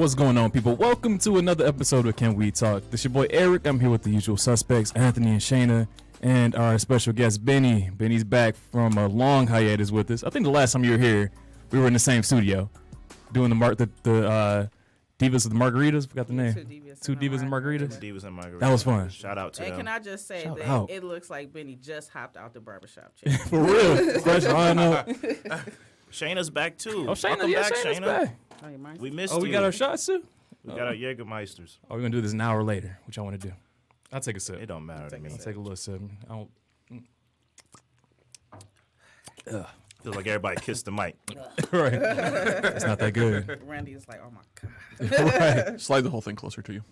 What's going on, people? Welcome to another episode of Can We Talk? This your boy Eric. I'm here with the usual suspects, Anthony and Shayna, and our special guest, Benny. Benny's back from a long hiatus with us. I think the last time you were here, we were in the same studio doing the Divas of the Margaritas. Forgot the name. Two Divas and Margaritas. Divas and Margaritas. That was fun. Shout out to and them. can I just say Shout that out. it looks like Benny just hopped out the barbershop chair. For real. Fresh on up. Shayna's back too. Oh, Shayna, Welcome yeah, back, Shayna's Shayna. back. Oh, you mind? We missed Oh, you. we got our shots too? We got our Jägermeisters. Oh, we're going to do this an hour later, which I want to do. I'll take a sip. It don't matter to me. I'll take a little sip. I don't... Feels like everybody kissed the mic. Right. It's not that good. Randy is like, oh my God. Right. Slide the whole thing closer to you.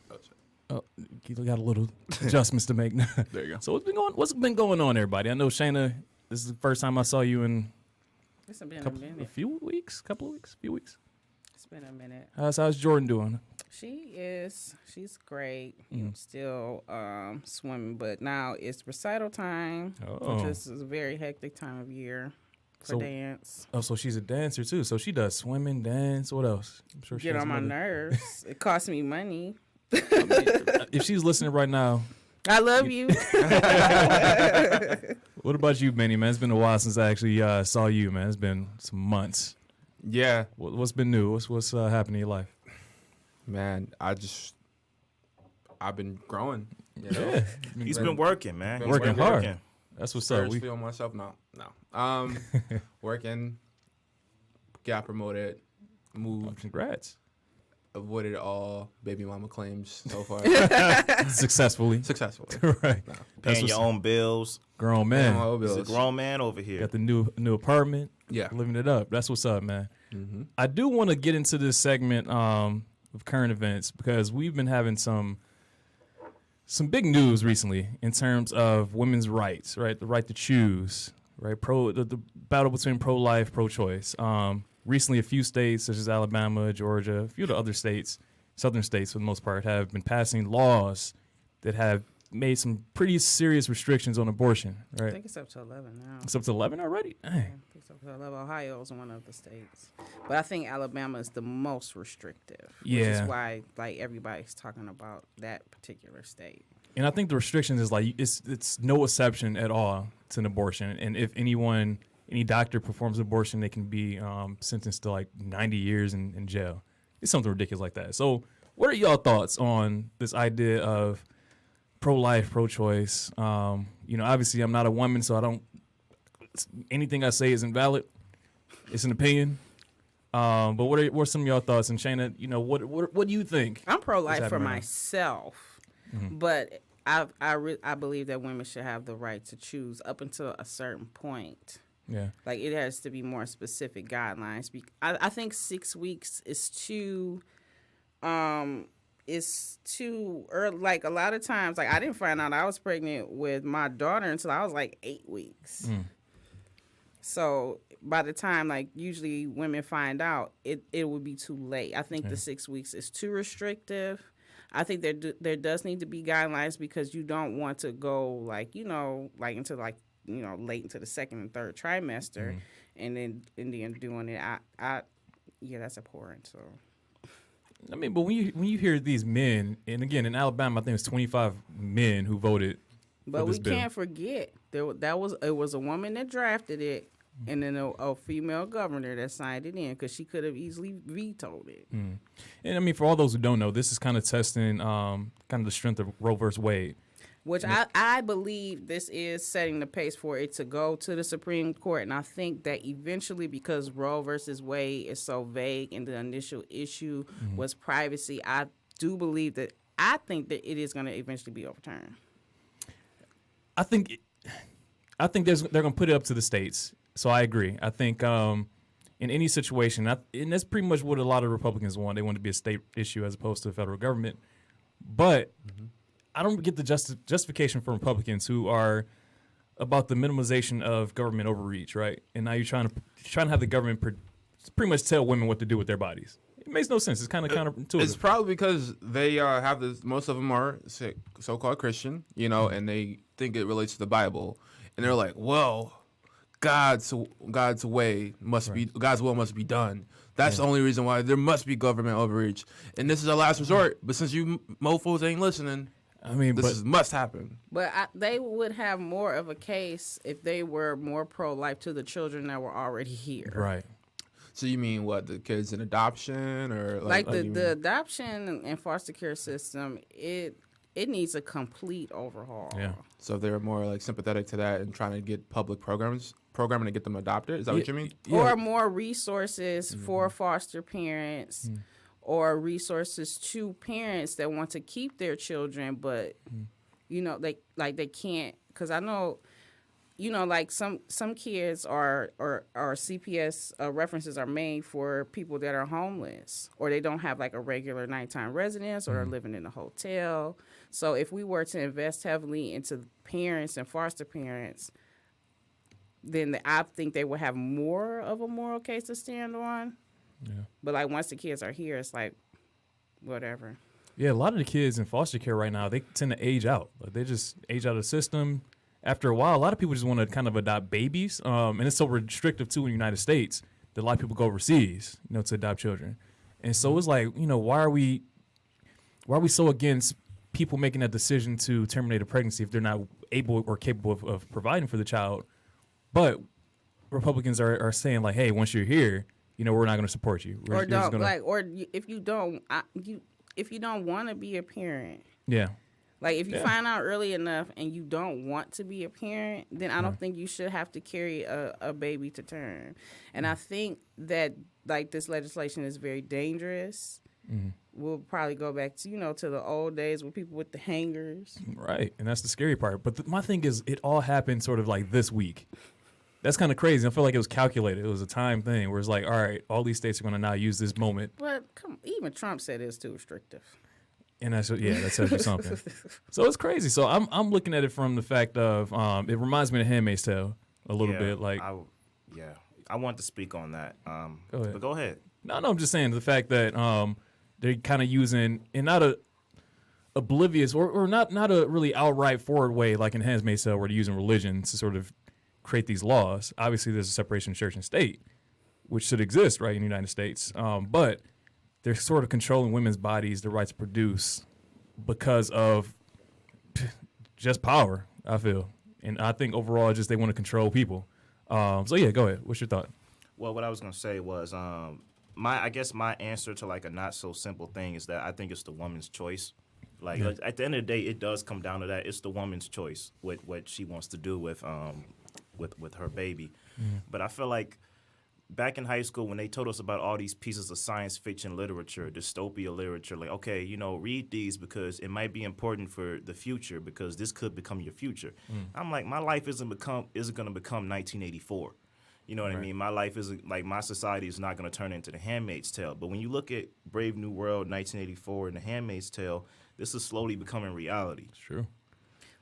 Oh, you got a little adjustments to make. There you go. So what's been going on, everybody? I know, Shayna, this is the first time I saw you in It's been a a minute. few weeks. It's been a minute. How's Jordan doing? She's great. Still swimming, but now it's recital time. Oh. Which is a very hectic time of year for So- dance. Oh, so she's a dancer too. So she does swimming, dance. What else? I'm sure she Get has on my another- nerves. It costs me money. If she's listening right now, I love you. what about you, Benny? Man, it's been a while since I actually saw you. Man, it's been some months. Yeah, What's been new? What's happening in your life? man. I've been growing. You know? He's been working, man. Been He's working been hard. That's what's up. First feel myself. No. Working. Got promoted. Moved. Congrats. Avoided all baby mama claims so far. Successfully. Successfully. Right. No. Paying your own bills. Grown man. All He's a bills. grown man over here. Got the new apartment. Yeah. Living it up. That's what's up, man. Mm-hmm. I do want to get into this segment of current events because we've been having some big news recently in terms of women's rights, right? The right to choose, right? The battle between pro-life, pro-choice. Recently, a few states such as Alabama, Georgia, a few of the other states, southern states for the most part, have been passing laws that have made some pretty serious restrictions on abortion, I right? think it's up to 11 now. It's up to 11 already? Dang. I think it's up to 11. Ohio is one of the states, but I think Alabama is the most restrictive. Which Yeah. is why like everybody's talking about that particular state. And I think the restrictions is like it's no exception at all to an abortion. And if any doctor performs abortion, they can be sentenced to like 90 years in jail. It's something ridiculous like that. So what are y'all thoughts on this idea of pro-life, pro-choice? Obviously I'm not a woman, so anything I say isn't valid. It's an opinion. But what are some of y'all thoughts? And Shayna, what do you think? I'm pro-life for happening right now? myself, but I believe that women should have the right to choose up until a certain point. Yeah. Like it has to be more specific guidelines. I think 6 weeks is too early. Like a lot of times, like I didn't find out I was pregnant with my daughter until I was like 8 weeks. So by the time like usually women find out, it would be too late. I think the 6 weeks is too restrictive. I think there does need to be guidelines because you don't want to go like into like late into the second and third trimester, and then doing it. That's abhorrent. So, I mean, but when you hear these men, and again in Alabama, I think it's 25 men who voted. but for this we bill. can't forget it was a woman that drafted it, and then a female governor that signed it in because she could have easily vetoed it. And I mean, for all those who don't know, this is kind of testing kind of the strength of Roe versus Wade. Which I believe this is setting the pace for it to go to the Supreme Court. And I think that eventually, because Roe versus Wade is so vague and the initial issue was privacy, I think that it is going to eventually be overturned. I think they're going to put it up to the states. So I agree. I think in any situation, and that's pretty much what a lot of Republicans want. They want it to be a state issue as opposed to the federal government. But I don't get the justification from Republicans who are about the minimization of government overreach, right? And now you're trying to have the government pretty much tell women what to do with their bodies. It makes no sense. It's kind of counterintuitive. It's probably because they have this. Most of them are so-called Christian, and they think it relates to the Bible, and they're like, "Well, God's way must be, God's will must be done. That's the only reason why there must be government overreach. And this is our last resort. But since you mofos ain't listening, I mean, must happen. But they would have more of a case if they were more pro-life to the children that were already here. right. So you mean what, the kids in adoption or Like the adoption and foster care system, it needs a complete overhaul. Yeah. So they're more like sympathetic to that and trying to get public programming to get them adopted. Is that what you mean? Or more resources for foster parents, or resources to parents that want to keep their children, but you know, they can't. Because I know, you know, like some kids are CPS references are made for people that are homeless, or they don't have like a regular nighttime residence, or are living in a hotel. So if we were to invest heavily into parents and foster parents, then I think they would have more of a moral case to stand on. Yeah. But like once the kids are here, it's like whatever. Yeah, a lot of the kids in foster care right now, they tend to age out. Like they just age out of the system. After a while, a lot of people just want to kind of adopt babies. And it's so restrictive, too, in the United States that a lot of people go overseas, you know, to adopt children. And so it's like, you know, why are we so against people making that decision to terminate a pregnancy if they're not able or capable of providing for the child? But Republicans are saying, like, hey, once you're here, you know, we're not going to support you. Or don't if you don't want to be a parent. Yeah. Like, if you find out early enough and you don't want to be a parent, then I don't think you should have to carry a baby to term. And I think that, like, this legislation is very dangerous. We'll probably go back to, you know, to the old days with people with the hangers. Right, and that's the scary part. But my thing is, it all happened sort of like this week. That's kind of crazy. I feel like it was calculated. It was a time thing where it's like, all right, all these states are going to now use this moment. But even Trump said it's too restrictive. And that tells you something. So it's crazy. So I'm looking at it from the fact of it reminds me of Handmaid's Tale a little bit. Like, I want to speak on that. Go ahead. But go ahead. No, I'm just saying the fact that they're kind of using, and not a oblivious or not a really outright forward way like in Handmaid's Tale where they're using religion to sort of create these laws. Obviously, there's a separation of church and state, which should exist, right, in the United States. But they're sort of controlling women's bodies, the right to produce, because of just power, I feel. And I think overall, just they want to control people. So, yeah, go ahead. What's your thought? Well, what I was going to say was I guess my answer to like a not so simple thing is that I think it's the woman's choice. Like at the end of the day, it does come down to that. It's the woman's choice what she wants to do with her baby. But I feel like back in high school when they told us about all these pieces of science fiction literature, dystopia literature, like, okay, you know, read these because it might be important for the future because this could become your future. I'm like, my life isn't going to become 1984. You know what I mean? My life isn't, like, my society is not going to turn into The Handmaid's Tale. But when you look at Brave New World, 1984, and The Handmaid's Tale, this is slowly becoming reality. It's true.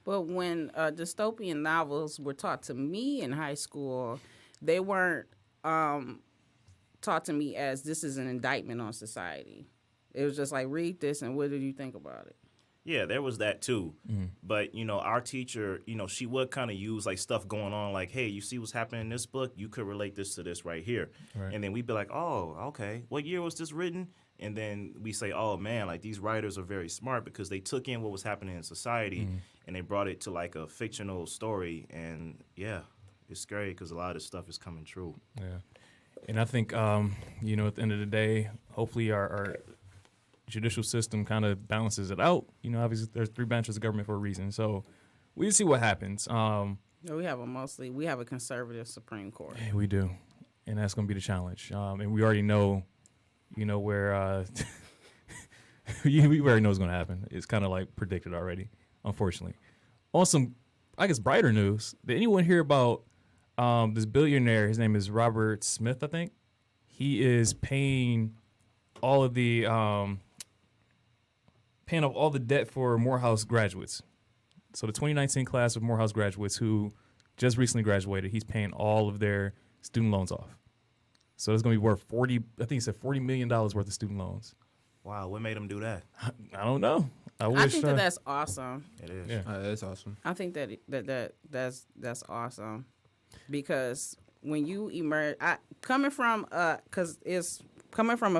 But when dystopian novels were taught to me in high school, they weren't taught to me as this is an indictment on society. It was just like, read this and what did you think about it? Yeah, there was that too. But, you know, our teacher, you know, she would kind of use like stuff going on like, hey, you see what's happening in this book? You could relate this to this right here. Right. And then we'd be like, oh, okay. What year was this written? And then we say, oh, man, like these writers are very smart because they took in what was happening in society and they brought it to like a fictional story. And, yeah, it's scary because a lot of this stuff is coming true. Yeah. And I think, you know, at the end of the day, hopefully our judicial system kind of balances it out. You know, obviously there's 3 branches of government for a reason. So we'll see what happens. We have a conservative Supreme Court. Yeah, we do. And that's going to be the challenge. And we already know, you know, where we already know what's going to happen. It's kind of like predicted already, unfortunately. On some, I guess, brighter news, did anyone hear about this billionaire? His name is Robert Smith, I think. He is paying all of the paying off all the debt for Morehouse graduates. So the 2019 class of Morehouse graduates who just recently graduated, he's paying all of their student loans off. So it's going to be worth $40 million worth of student loans. Wow, what made him do that? I don't know. I think that's awesome. It is. Yeah. That's awesome. I think that's awesome. because when you emerge, coming from a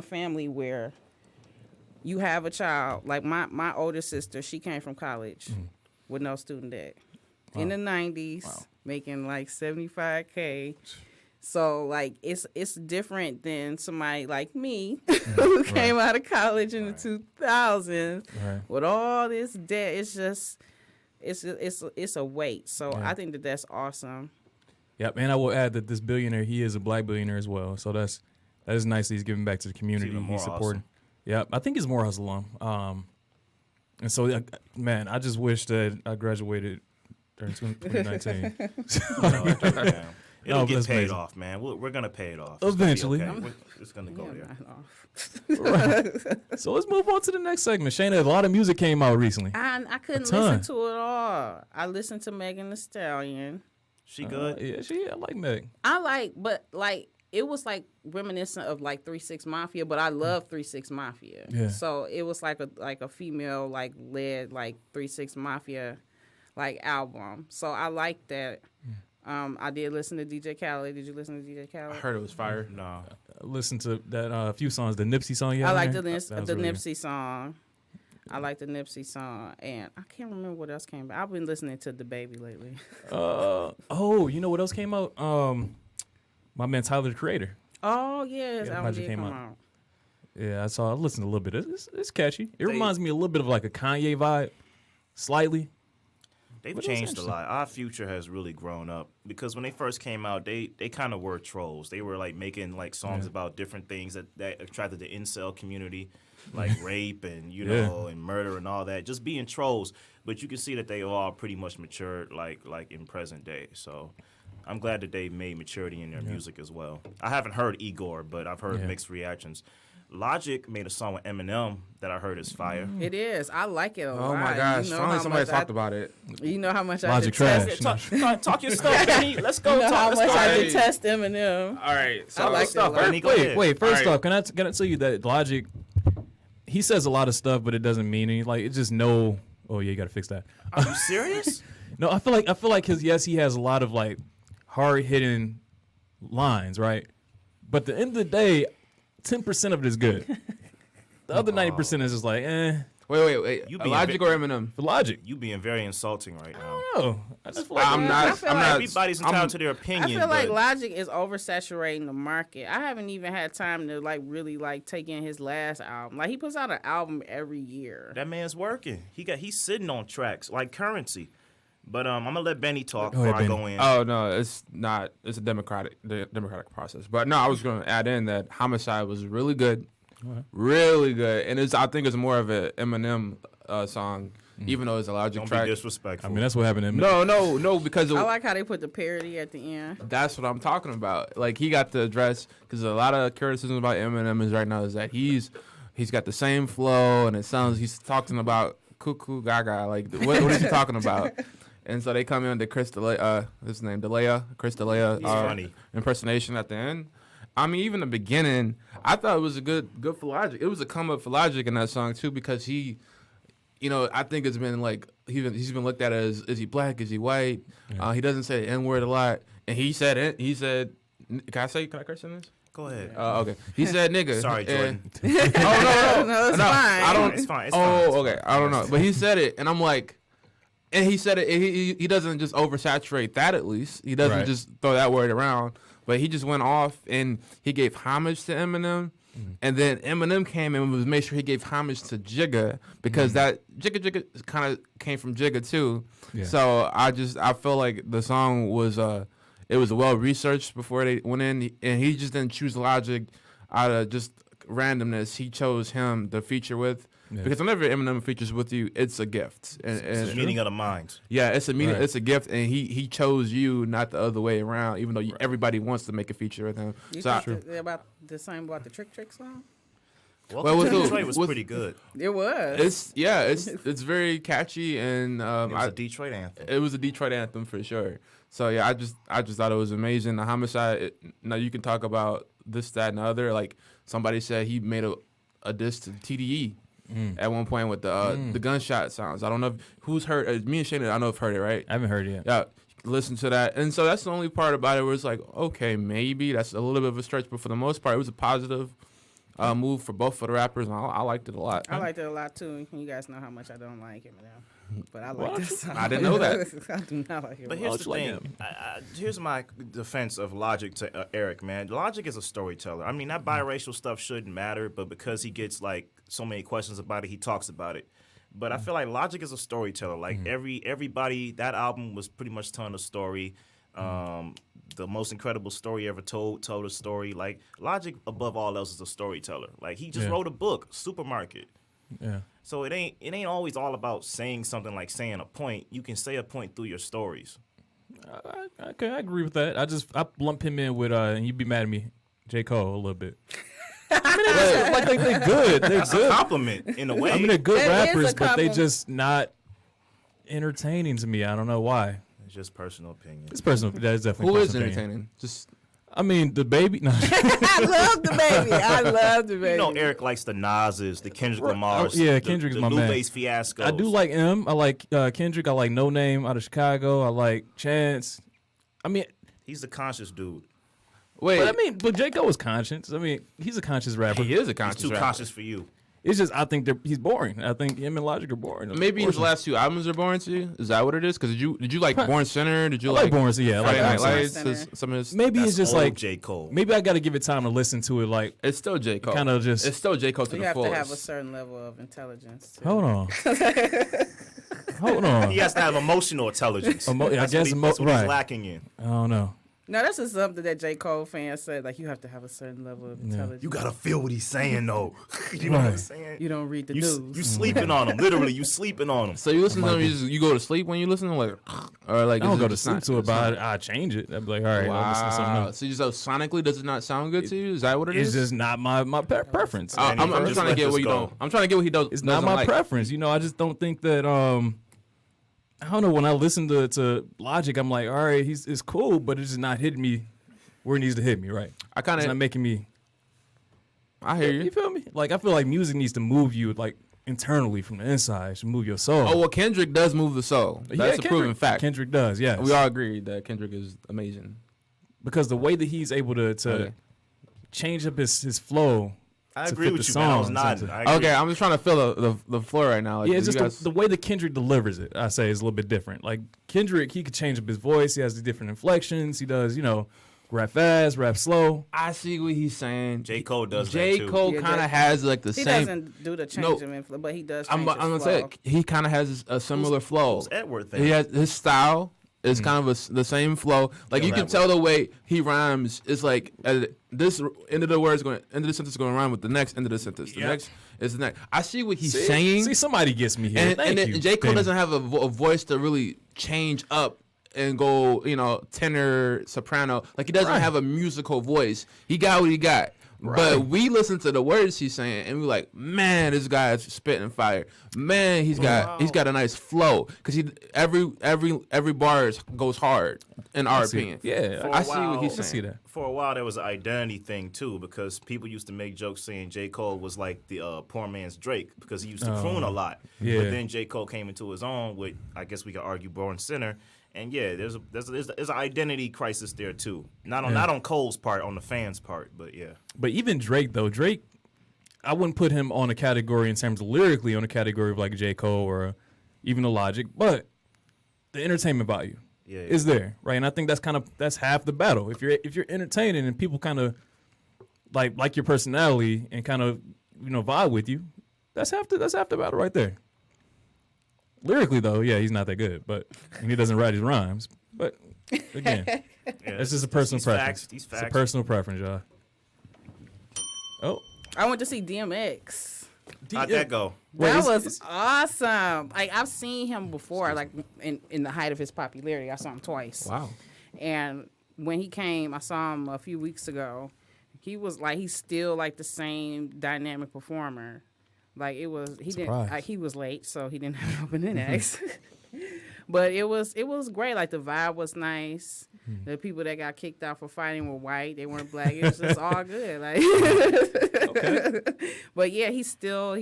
family where you have a child, like my older sister, she came from college with no student debt in the 90s, making like $75K. So like it's different than somebody like me who came out of college in the 2000s with all this debt. It's just it's a weight. So I think that's awesome. Yep, and I will add that this billionaire, he is a black billionaire as well. So that is nice that he's giving back to the community. He's supporting. Awesome. Yep, I think he's more hustle alum. And so man, I just wish that I graduated during 2019. It'll get paid off, man. We're gonna pay it off. Eventually. It's gonna go there. So let's move on to the next segment. Shayna, a lot of music came out recently. I couldn't listen to it all. I listened to Megan Thee Stallion. She good? I like Meg. But it was like reminiscent of like 3 6 Mafia, but I love 3 6 Mafia. Yeah. So it was like a female led 3 6 Mafia album. So I like that. I did listen to DJ Khaled. Did you listen to DJ Khaled? I heard it was fire. No. I listened to that few songs, the Nipsey song. I like the Nipsey song. I like the Nipsey song, and I can't remember what else came out. I've been listening to The Baby lately. You know what else came out? My man Tyler, the Creator. Oh yes, that album did come out. Yeah, I listened a little bit. It's catchy. It reminds me a little bit of like a Kanye vibe, slightly. They've changed a lot. Our Future has really grown up because when they first came out, they kind of were trolls. They were making songs about different things that attracted the incel community, like rape and and murder and all that. Just being trolls, but you can see that they all pretty much matured like in present day. So I'm glad that they made maturity in their music as well. I haven't heard Igor, but I've heard mixed reactions. Logic made a song with Eminem that I heard is fire. It is. I like it a lot. Oh my gosh! Finally, somebody talked about it. You know how much Logic I detest trash. Talk your stuff, Benny. Let's go. You know how much I Hey. detest Eminem. All right, so I like stuff. that. Benny, go ahead. Wait. First All off, can I tell you that Logic? He says a lot of stuff, but it doesn't mean anything. It's just no. Oh yeah, you gotta fix that. Are you serious? No, I feel like he has a lot of hard hitting lines, right? But at the end of the day, 10% of it is good. The other 90% is just Wait. You being Logic or Eminem? for Logic. You being very insulting right now. Oh, I just feel like I'm not. Everybody's entitled to their I opinion. feel like but Logic is oversaturating the market. I haven't even had time to really take in his last album. He puts out an album every year. that man's working. He's sitting on tracks like Currency. But I'm gonna let Benny talk Go before ahead, I Benny. go in. Oh no, it's not. It's the democratic process. But no, I was going to add in that Homicide was really good, really good, and I think it's more of an Eminem song, even though it's a Logic Don't track. be disrespectful. I mean, that's what happened in No, because I like how they put the parody at the end. that's what I'm talking about. He got to address because a lot of criticism about Eminem is right now is that he's got the same flow and it sounds he's talking about cuckoo gaga. What is he talking about? And so they come in to Chris D'Elia, his name Chris D'Elia funny. impersonation at the end. I mean, even the beginning, I thought it was a good for Logic. It was a come up for Logic in that song too because he, I think it's been he's been looked at as is he black, is he white? Yeah. He doesn't say the N word a lot, and he said it. He said, can I curse in this? Go ahead. Okay. He said nigga. Sorry, Jordan. Oh no, No, it's fine. I don't. It's fine. It's Oh, fine. okay. I don't know, but he said it, and I'm like. And he said it. He doesn't just oversaturate that. At least he doesn't Right. just throw that word around. But he just went off and he gave homage to Eminem, and then Eminem came and was made sure he gave homage to Jigga because that Jigga kind of came from Jigga too. Yeah. So I feel like the song was it was well researched before they went in, and he just didn't choose Logic out of just randomness. He chose him to feature with. Yeah. Because whenever Eminem features with you, it's a gift. It's the meaning of the mind. Yeah, it's a meaning. Right. It's a gift, and he chose you, not the other way around. Even though everybody wants to make a feature with him. You So think about the same about the Trick song? Welcome with to who? Detroit was With- pretty good. It was. it's very catchy, and It was a Detroit anthem. it was a Detroit anthem for sure. So yeah, I just thought it was amazing. The Homicide. Now you can talk about this, that, and the other. Like somebody said, he made a diss to TDE. At one point with the gunshot sounds. I don't know who's heard. Me and Shane, I know have heard it, right? I haven't heard it yet. Yeah, listen to that. And so that's the only part about it where it's like, okay, maybe that's a little bit of a stretch, but for the most part, it was a positive move for both of the rappers, and I liked it a lot. I liked it a lot too. You guys know how much I don't like Eminem, but I like this song. I didn't know that. I do not like it. But here's the thing. Here's my defense of Logic to Eric, man. Logic is a storyteller. I mean, that biracial stuff shouldn't matter, but because he gets like so many questions about it, he talks about it. But I feel like Logic is a storyteller. Like everybody, that album was pretty much telling a story. The most incredible story ever told a story. Like Logic, above all else, is a storyteller. Like he just wrote a book, Supermarket. Yeah. So it ain't always all about saying something like saying a point. You can say a point through your stories. Okay, I agree with that. I lump him in with and you'd be mad at me, J. Cole a little bit. I mean, they're good. They're That's good. a compliment in a way. I mean, they're good That is rappers, a but they compliment. just not entertaining to me. I don't know why. It's just personal opinion. It's personal. That is definitely Who is personal opinion. entertaining? Just I mean, the baby. No. I love the baby. I love the baby. You know, Eric likes the Nas's, the Kendrick Lamar's. Yeah, Kendrick's the my man. Lupe's Fiascos. I do like him. I like Kendrick. I like No Name out of Chicago. I like Chance. I mean, He's a conscious dude. wait. but J. Cole is conscious. I mean, he's a conscious rapper. he is a He's conscious too rapper. conscious for you. It's just I think he's boring. I think him and Logic are boring. Maybe his last two albums are boring to you. Is that what it is? Because did you like Born Center? Did you I like Born Center, yeah, I like Friday Night Born Lights? Center. Some of his. Maybe That's it's just old like J. Cole. maybe I got to give it time to listen to it. Like It's still J Cole. Kinda just- It's still J Cole to You the have to fullest. have a certain level of intelligence. Too. hold on, hold on. He has to have emotional intelligence. I That's guess what he's right. lacking in. I don't know. No, this is something that J. Cole fans said. Like, you have to have a certain level of intelligence. You gotta feel what he's saying, though. You know what I'm Right. saying? You don't read the You news. sleeping on him. Literally, you sleeping on him. So you listen to them, you go to sleep when you listen to them, like, or like I don't is go it to just sleep not- to it, it's but not- I change it. I'd be like, all right, I'll listen to something Wow. else. So you just sonically, does it not sound good to you? Is that what it It's is? just not my preference. And I'm just just trying to let get this what you go. don't. I'm trying to get what he does. It's not doesn't my like. preference. You know, I just don't think that I don't know, when I listen to Logic, I'm like, all right, it's cool, but it's just not hitting me where it needs to hit me, right? I kind It's not of. making me. I hear You you. feel me? Like I feel like music needs to move you like internally from the inside, to move your soul. Oh well, Kendrick does move the soul. That's a proven fact. Kendrick does, yes. We all agree that Kendrick is amazing. Because the way that he's able to Okay. change up his flow. I to agree fit with the you, man. I was songs nodding. into- I agree. Okay, I'm just trying to feel the floor right now. Like, Yeah, it's you just guys- the way that Kendrick delivers it, I say, is a little bit different. Like Kendrick, he could change up his voice. He has the different inflections. He does, rap fast, rap slow. I see what he's saying. J. Cole does J. that too. Cole Yeah, kind J. of has like the He same. doesn't do the change No. of influence, but he does I'm change gonna his say flow. he kind of has a similar flow. Who's Edward thing? He has his style is kind of the same flow. Like Yeah, you can rap tell the way he rhymes is like this end of the word is going end of the sentence is going to rhyme with the next end of the sentence. The Yep. next is the next. I see what he's See? saying. See, somebody gets me here. and Thank then you, J. Cole Damon. doesn't have a voice to really change up and go, tenor, soprano. Like he doesn't Right. have a musical voice. He got what he got. But we listen to the words he's saying, and we're like, man, this guy is spitting fire. Man, he's got a nice flow because every bar goes hard in our see opinion. it. Yeah, For I a see what while- he's I can see saying. that. For a while, there was an identity thing too, because people used to make jokes saying J. Cole was like the poor man's Drake because he used to croon a lot. Yeah. But then J. Cole came into his own with, I guess we could argue, Born Center. And yeah, there's an identity crisis there too. Not on Cole's part, on the fans' part, but yeah. But even Drake, though, I wouldn't put him on a category in terms of lyrically on a category of like J. Cole or even the Logic, but the entertainment value is there, right? And I think that's half the battle. If you're entertaining and people kind of like your personality and kind of vibe with you, that's half the battle right there. Lyrically, though, yeah, he's not that good, and he doesn't write his rhymes. But again, Yeah, it's just a personal these preference. Facts, these It's a facts. personal preference, y'all. Oh, I went to see DMX. How'd that go? Wait, That is- was is- awesome. Like I've seen him before, like in the height of his popularity. I saw him twice. Wow. And when he came, I saw him a few weeks ago. He's still like the same dynamic performer. Like he didn't. Surprised. He was late, so he didn't have opening acts. But it was great. Like the vibe was nice. The people that got kicked out for fighting were white. They weren't black. It was just all good. Like, but yeah, he's still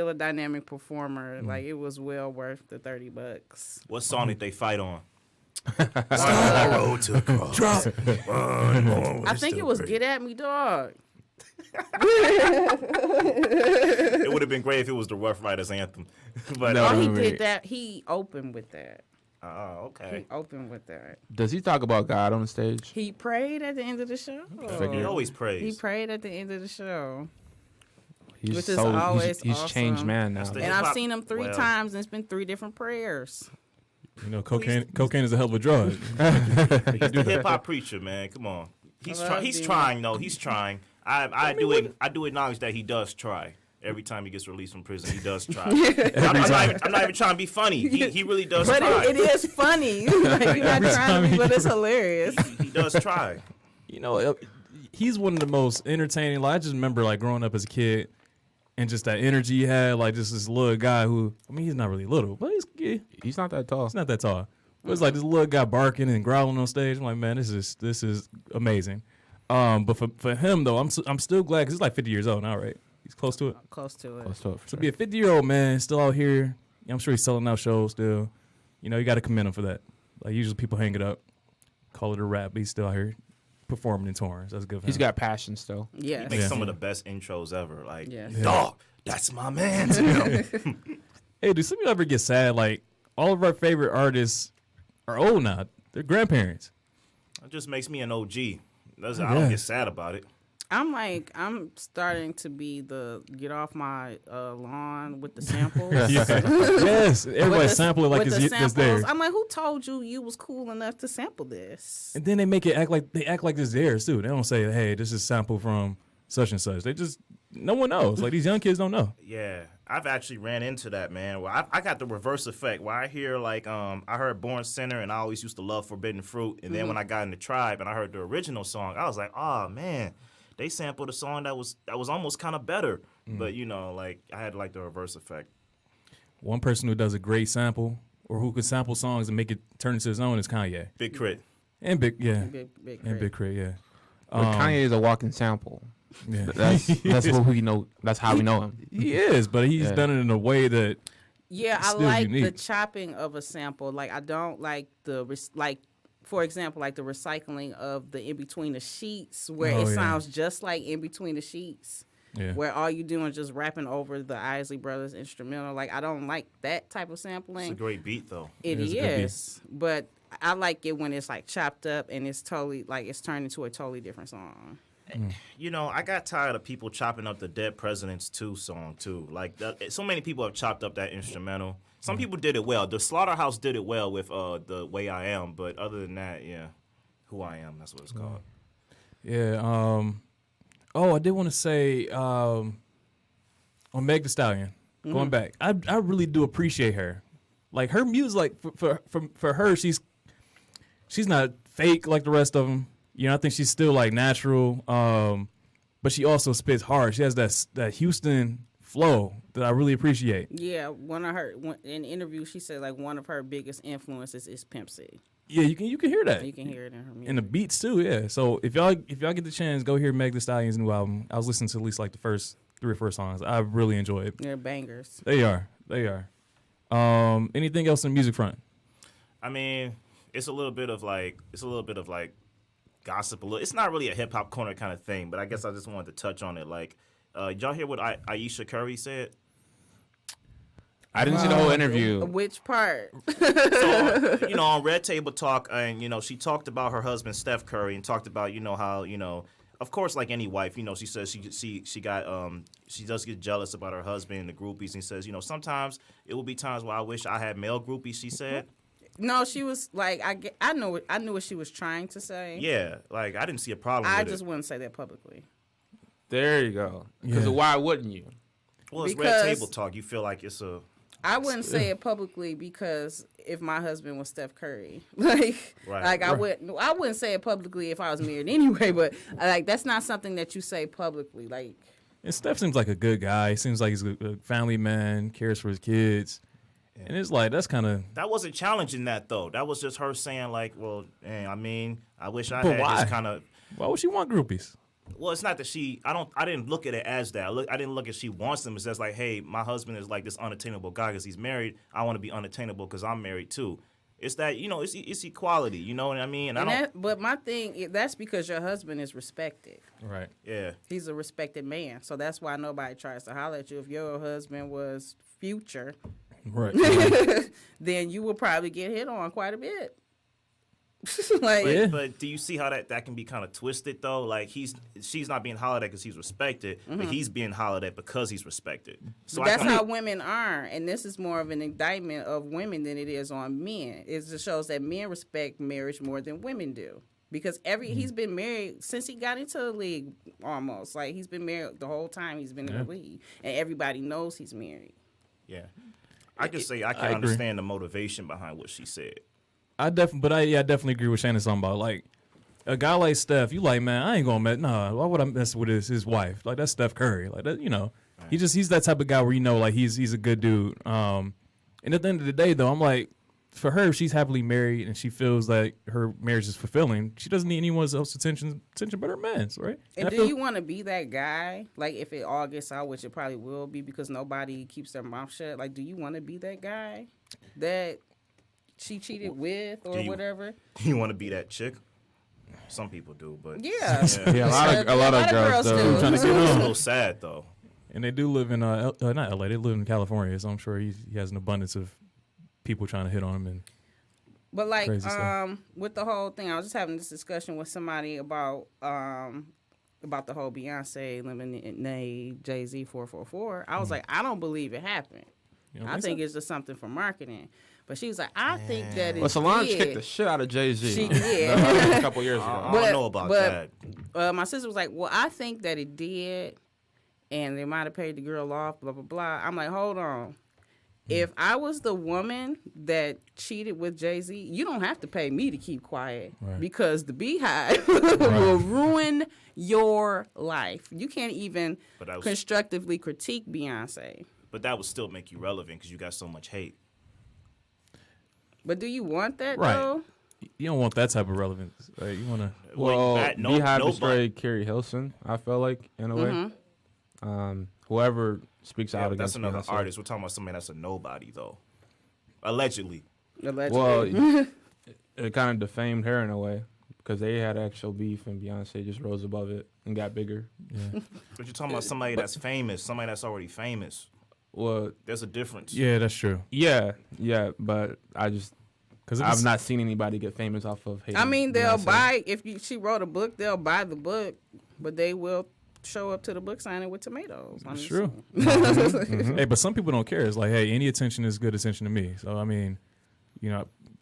a dynamic performer. Like it was well worth the $30. What song did they fight on? On the road to the cross. Drop. I think it was Get At Me, Dog. It would have been great if it was the Rough Riders anthem. But No. Oh, he Right. did that. He opened with that. okay. He opened with that. Does he talk about God on the stage? He prayed at the end of the show. He always He prays. prayed at the end of the show. He's Which is so always he's changed awesome. man now. That's the- And I've hip-hop- seen him three well- times, and it's been 3 different prayers. You know, cocaine is a hell of a drug. He's the hip hop preacher, man. Come on. He's love he's Dino. trying though. He's trying. I do acknowledge that he does try. Every time he gets released from prison, he does try. I'm not even trying to be funny. He really does But try. it is funny. Like, you're not trying to be, but it's hilarious. He does try. You know, he's one of the most entertaining. Like, I just remember like growing up as a kid, and just that energy he had. Like just this little guy who, I mean, he's not really little, but He's not that tall. he's not that tall. But it's like this little guy barking and growling on stage. I'm like, man, this is amazing. But for him though, I'm still glad because he's like 50 years old now, right? He's close to it. Close to it. Close to it, for So sure. be a 50-year-old man still out here. I'm sure he's selling out shows still. You know, you got to commend him for that. Like usually people hang it up, call it a rap, but he's still out here performing in tours. That's good for He's him. got passion still. Yes. Makes Yeah. some of the best intros ever. Like, Yes. dog, that's my man. You know? Hey, do some of you ever get sad? Like all of our favorite artists are old now. They're grandparents. It just makes me an OG. I don't get sad about it. I'm starting to be the get off my lawn with the samples. Yes, everybody sample it like with it's the theirs. samples. I'm like, who told you was cool enough to sample this? And then they make it act like it's theirs too. They don't say, "Hey, this is sample from such and such." They just no one knows. Like these young kids don't know. Yeah, I've actually ran into that, man. Well, I got the reverse effect where I hear like I heard Born Sinner and I always used to love Forbidden Fruit, and then when I got in the Tribe and I heard the original song, I was like, oh man, they sampled a song that was almost kind of better. But you know, like I had like the reverse effect. One person who does a great sample or who can sample songs and make it turn into his own is Kanye. Big Crit. And Big Big and Big Crit, yeah. But Kanye is a walking sample. Yeah. That's what we know. That's how we know him. He is, but he's Yeah. done it in a way that Yeah, I Still like the unique. chopping of a sample. Like I don't like for example, like the recycling of the In Between the Sheets, where Oh, it yeah. sounds just like In Between the Sheets, yeah. where all you doing is just rapping over the Isley Brothers instrumental. Like I don't like that type of sampling. It's a great beat though. It It is a good beat. is, but I like it when it's like chopped up and it's totally like it's turned into a totally different song. You know, I got tired of people chopping up the Dead Presidents 2 song too. Like so many people have chopped up that instrumental. Some people did it well. The Slaughterhouse did it well with The Way I Am, but other than that, yeah, Who I Am, that's what it's called. Yeah. I did want to say on Meg Thee Stallion, going back, I really do appreciate her. Like her music, like for her, she's not fake like the rest of them. You know, I think she's still like natural. But she also spits hard. She has that Houston flow that I really appreciate. Yeah, in the interview she said like one of her biggest influences is Pimp C. Yeah, you can hear that. You can hear it in her music. And the beats too, yeah. So if y'all get the chance, go hear Meg Thee Stallion's new album. I was listening to at least like the first 3 or 4 songs. I really enjoy it. They're bangers. They are. Anything else in the music front? I mean, it's a little bit of like gossip. It's not really a hip hop corner kind of thing, but I guess I just wanted to touch on it. Like, y'all hear what Aisha Curry said? I didn't see the whole interview. Which part? So, you know, on Red Table Talk, and you know, she talked about her husband Steph Curry and talked about, you know, how, you know, of course, like any wife, you know, she says she does get jealous about her husband and the groupies, and says, you know, sometimes it will be times where I wish I had male groupies. She said, No, she was like I knew what she was trying to say. yeah, like I didn't see a problem. I with just it. wouldn't say that publicly. There you go. Because Yeah. why wouldn't you? Well, it's because- Red Table Talk. You feel like it's a I wouldn't say it publicly because if my husband was Steph Curry, like I wouldn't say it publicly if I was married anyway. But like that's not something that you say publicly. Like And Steph seems like a good guy. He seems like he's a family man, cares for his kids. Yeah. And it's like that's kind of. that wasn't challenging that though. That was just her saying like, well, I mean, I wish I But had why? this kind of. Why would she want groupies? Well, it's not that I didn't look at it as that. I didn't look at she wants them. It's just like, hey, my husband is like this unattainable guy because he's married. I want to be unattainable because I'm married too. It's that, it's equality. You know what I mean? And but my thing, that's because your husband is respected. Right. Yeah. He's a respected man. So that's why nobody tries to holler at you. If your husband was Future, Right. then you would probably get hit on quite a bit. But do you see how that can be kind of twisted though? Like she's not being hollered at because he's respected, but he's being hollered at because he's respected. So that's how women are, and this is more of an indictment of women than it is on men. It just shows that men respect marriage more than women do. Because he's been married since he got into the league, almost like he's been married the whole time he's been in the league, and everybody knows he's married. Yeah, I can say I can understand the motivation behind what she said. I definitely agree with Shannon's talking about. Like, a guy like Steph, you like, man, I ain't gonna why would I mess with his wife? Like, that's Steph Curry. Like, that, he's that type of guy where, like, he's a good dude. And at the end of the day, though, I'm like, for her, if she's happily married and she feels like her marriage is fulfilling, she doesn't need anyone else's attention but her man's, right? And do you want to be that guy? Like, if it all gets out, which it probably will be because nobody keeps their mouth shut, like, do you want to be that guy that she cheated with or whatever? You want to be that chick? Some people do, but yeah, a lot of girls do. Trying to it's get a on. little sad though. And they do live in not LA. They live in California, so I'm sure he has an abundance of people trying to hit on him. But like crazy stuff. With the whole thing, I was just having this discussion with somebody about the whole Beyonce lemonade Jay-Z 444. I was like, I don't believe it happened. I think it's just something for marketing. But she was like, I think that it Solange did. kicked the shit out of Jay-Z. She did. A couple years ago. I don't know about that. My sister was like, well, I think that it did, and they might have paid the girl off, blah, blah, blah. I'm like, hold on. If I was the woman that cheated with Jay-Z, you don't have to pay me to keep quiet because the Beehive will ruin your life. You can't even constructively critique Beyonce. But that would still make you relevant because you got so much hate. But do you want that, Right. though? You don't want that type of relevance. Like, you want to... Well, Beehive destroyed Carrie Hilson, I felt like, in a way. Whoever speaks out against that's another Beyonce. artist. We're talking about somebody that's a nobody, though. Allegedly. Well, it kind of defamed her in a way because they had actual beef and Beyonce just rose above it and got bigger. Yeah. But you're talking about somebody that's famous, somebody that's already famous. Well, there's a difference. Yeah, that's true. Yeah, but I've not seen anybody get famous off of hating. I mean, they'll Beyonce. buy, she wrote a book, they'll buy the book, but they will show up to the book signing with tomatoes. That's true. Hey, but some people don't care. It's like, hey, any attention is good attention to me. So, I mean,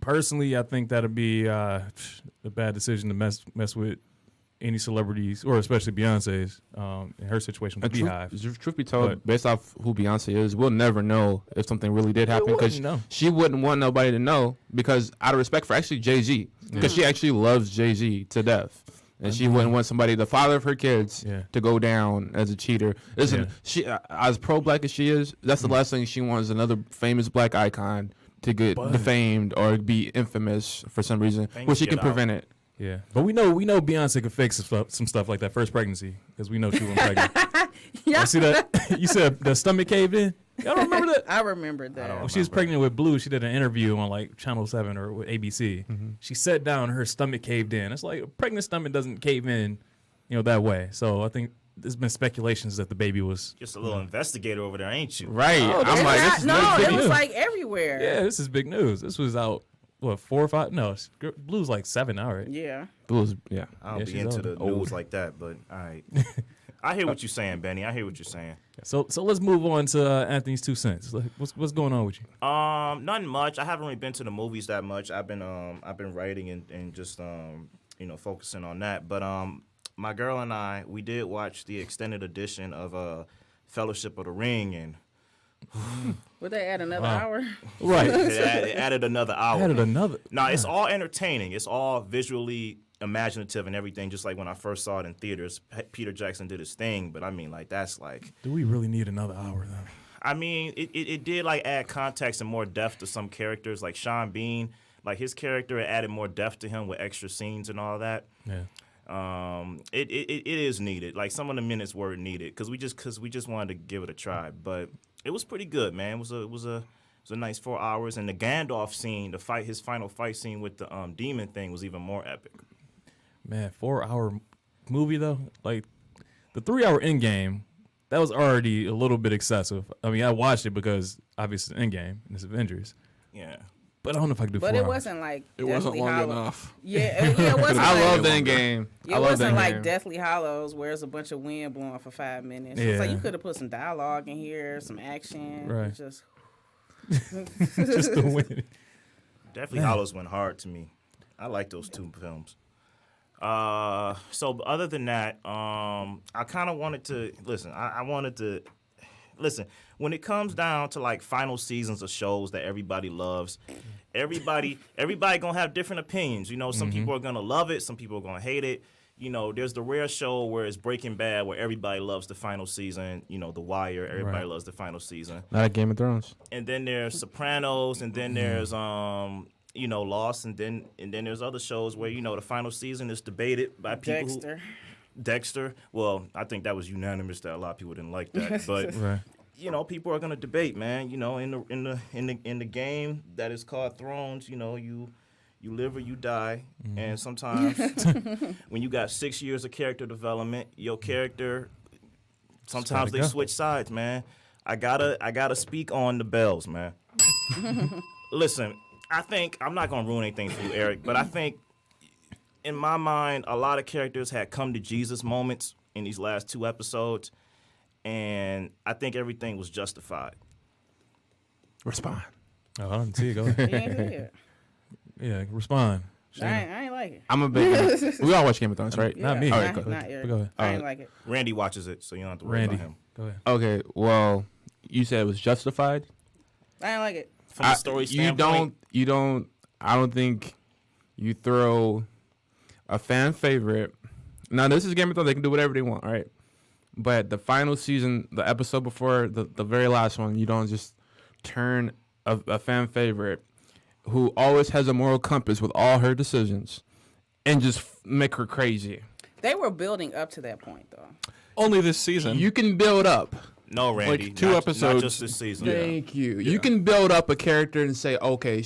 personally, I think that'd be a bad decision to mess with any celebrities, or especially Beyonce's, in her situation with Beehive. Truth be told, based off who Beyonce is, we'll never know if something really did happen because she wouldn't want nobody to know because out of respect for actually Jay-Z, because she actually loves Jay-Z to death. And she wouldn't want somebody, the father of her kids, to go down as a cheater. Listen, she, as pro-black as she is, that's the last thing she wants, another famous black icon to get defamed or be infamous for some reason, where she can prevent it. Yeah, but we know Beyonce could fix some stuff like that first pregnancy because we know she wasn't pregnant. Yeah. See that? You said the stomach caved in. Y'all don't remember that? I remember that. When she was pregnant with Blue, she did an interview on like Channel 7 or with ABC. She sat down, her stomach caved in. It's like a pregnant stomach doesn't cave in, that way. So I think there's been speculations that the baby was just a little investigator over there, ain't you? Right. I'm like, this is it was like everywhere. Yeah, this is big news. This was out. What, 4 or 5? No, Blue's like 7 now, right? Yeah. Blue's, yeah. I don't be into the news like that, but all right. I hear what you're saying, Benny. I hear what you're saying. So let's move on to Anthony's 2 cents. What's going on with you? Nothing much. I haven't really been to the movies that much. I've been writing and just focusing on that. But my girl and I, we did watch the extended edition of Fellowship of the Ring, and would they add another hour? Right. It added another hour. No, it's all entertaining. It's all visually imaginative and everything, just like when I first saw it in theaters. Peter Jackson did his thing, but I mean, like, that's like... Do we really need another hour, though? I mean, it did, like, add context and more depth to some characters. Like, Sean Bean, like, his character, it added more depth to him with extra scenes and all that. Yeah. It is needed. Like, some of the minutes were needed because we just wanted to give it a try. But it was pretty good, man. It was a was a nice 4 hours, and the Gandalf scene, his final fight scene with the demon thing was even more epic. Man, 4-hour movie though, like the 3-hour Endgame, that was already a little bit excessive. I mean, I watched it because obviously it's Endgame and it's Avengers, Yeah. but I don't know if I could do. But 4 it hours. wasn't like It wasn't Deathly long Hollow. enough. Yeah, it wasn't. I like, love that game. It I love wasn't that like game. Deathly Hollows where it's a bunch of wind blowing for 5 minutes. It's like Yeah. you could have put some dialogue in here, some action. Right. It's just Just the win. Definitely Hollows went hard to me. I like those two films. So other than that, I kind of wanted to listen. I wanted to listen when it comes down to like final seasons of shows that everybody loves. Everybody gonna have different opinions. You know, some people are gonna love it, some people are gonna hate it. You know, there's the rare show where it's Breaking Bad, where everybody loves the final season. You know, The Wire, everybody loves the final season. Not a Game of Thrones. And then there's Sopranos, and then there's you know, Lost, and then there's other shows where, you know, the final season is debated by people. Dexter. Well, I think that was unanimous that a lot of people didn't like that, but Right. you know, people are gonna debate, man. You know, in the game that is called Thrones, you know, you live or you die, and sometimes when you got 6 years of character development, your character sometimes they go. switch sides, man. I gotta speak on the Bells, man. Listen, I think I'm not gonna ruin anything for you, Eric, but I think in my mind, a lot of characters had come to Jesus moments in these last 2 episodes, and I think everything was justified. Respond. Oh, I don't see it. Go You ahead. ain't see it. Yeah, respond. I ain't like it. I'm a big. We all watch Game of Thrones, right? Not me. Not, All right, go not ahead. Eric. Go ahead. I ain't like it. Randy watches it, so you don't have to worry Randy, about him. go ahead. Okay. Well, you said it was justified. I ain't like it. From a story You standpoint, don't. I don't think you throw a fan favorite. Now this is Game of Thrones. They can do whatever they want, right? But the final season, the episode before the very last one, you don't just turn a fan favorite who always has a moral compass with all her decisions and just make her crazy. They were building up to that point, though. Only this season. You can build up. no, Randy. Like 2 not episodes. just this season. Thank you. You can build up a character and say, okay,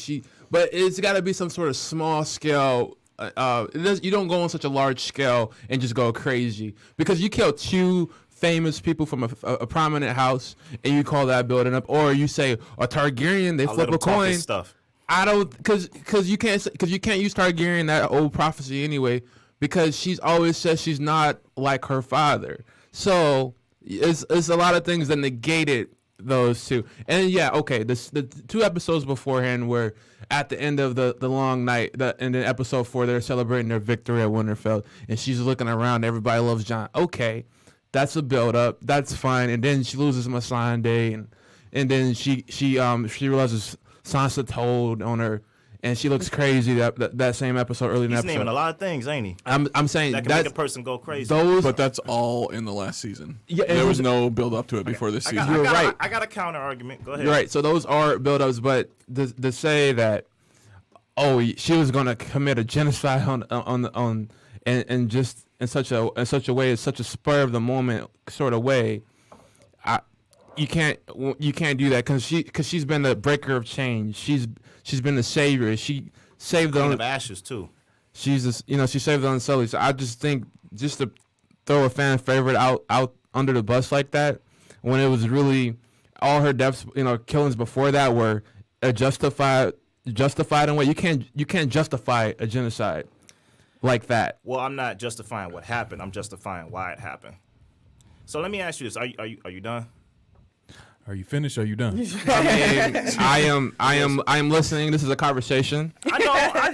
but it's got to be some sort of small scale. You don't go on such a large scale and just go crazy because you kill 2 famous people from a prominent house and you call that building up, or you say a Targaryen, they I'll flip let him a talk coin. his stuff. I don't because you can't use Targaryen, that old prophecy anyway, because she's always says she's not like her father. So it's a lot of things that negated those 2. And yeah, okay, the 2 episodes beforehand were at the end of the long night. And then episode 4, they're celebrating their victory at Winterfell, and she's looking around. Everybody loves Jon. Okay, that's a build up. That's fine. And then she loses Missandei, and then she realizes Sansa told on her, and she looks crazy. That same episode, early in the He's episode. naming a lot of things, ain't he? I'm saying That can that's make a person go crazy. those. But that's all in the last season. Yeah, there it was was- no build up to it before this season. You're right. I got a counter argument. Go ahead. You're right. So those are build-ups, but to say that, she was going to commit a genocide and just in such a way, it's such a spur of the moment sort of way. You can't do that because she's been the breaker of change. She's been the savior. She saved Queen them. of Ashes too. She saved the Unsullied. So I just think just to throw a fan favorite out under the bus like that, when it was really all her deaths, killings before that were justified in way. You can't justify a genocide like that. Well, I'm not justifying what happened. I'm justifying why it happened. So let me ask you this: Are you done? Are you finished? Or are you done? I am listening. This is a conversation. I know.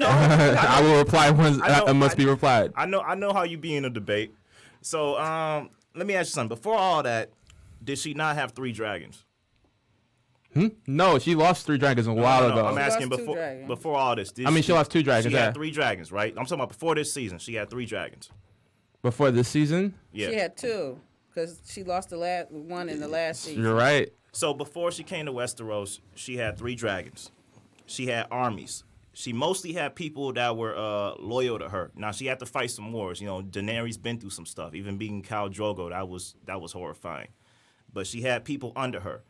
I will reply when it must be replied. I know how you be in a debate. So let me ask you something. Before all that, did she not have 3 dragons? No, she lost 3 dragons a while No, ago. I'm asking lost 2 before dragons. all this. She lost 2 dragons. She Yeah. had 3 dragons, right? I'm talking about before this season. She had 3 dragons. Before this season. Yeah. She had 2 because she lost the last one in the last season. You're right. So before she came to Westeros, she had 3 dragons. She had armies. She mostly had people that were loyal to her. Now she had to fight some wars. Daenerys been through some stuff. Even being Khal Drogo, that was horrifying. But she had people under her.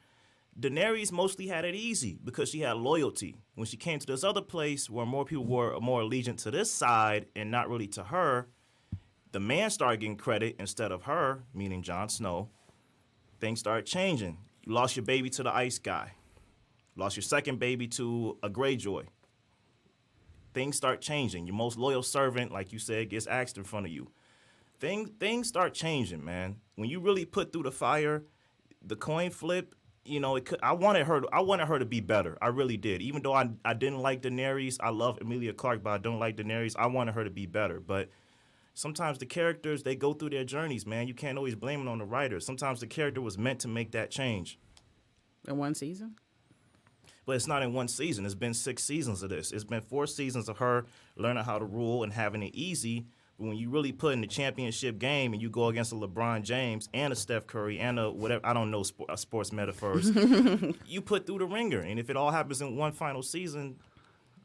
Daenerys mostly had it easy because she had loyalty. When she came to this other place where more people were more allegiant to this side and not really to her, the man started getting credit instead of her, meaning Jon Snow. Things started changing. You lost your baby to the ice guy. Lost your second baby to a Greyjoy. Things start changing. Your most loyal servant, like you said, gets axed in front of you. Things start changing, man. When you really put through the fire, the coin flip, I wanted her to be better. I really did. Even though I didn't like Daenerys, I love Emilia Clarke, but I don't like Daenerys. I wanted her to be better. But sometimes the characters, they go through their journeys, man. You can't always blame it on the writers. Sometimes the character was meant to make that change. In one season? But it's not in one season. It's been 6 seasons of this. It's been 4 seasons of her learning how to rule and having it easy. But when you really put in the championship game and you go against a LeBron James and a Steph Curry and a whatever, I don't know sports metaphors, you put through the ringer. And if it all happens in one final season.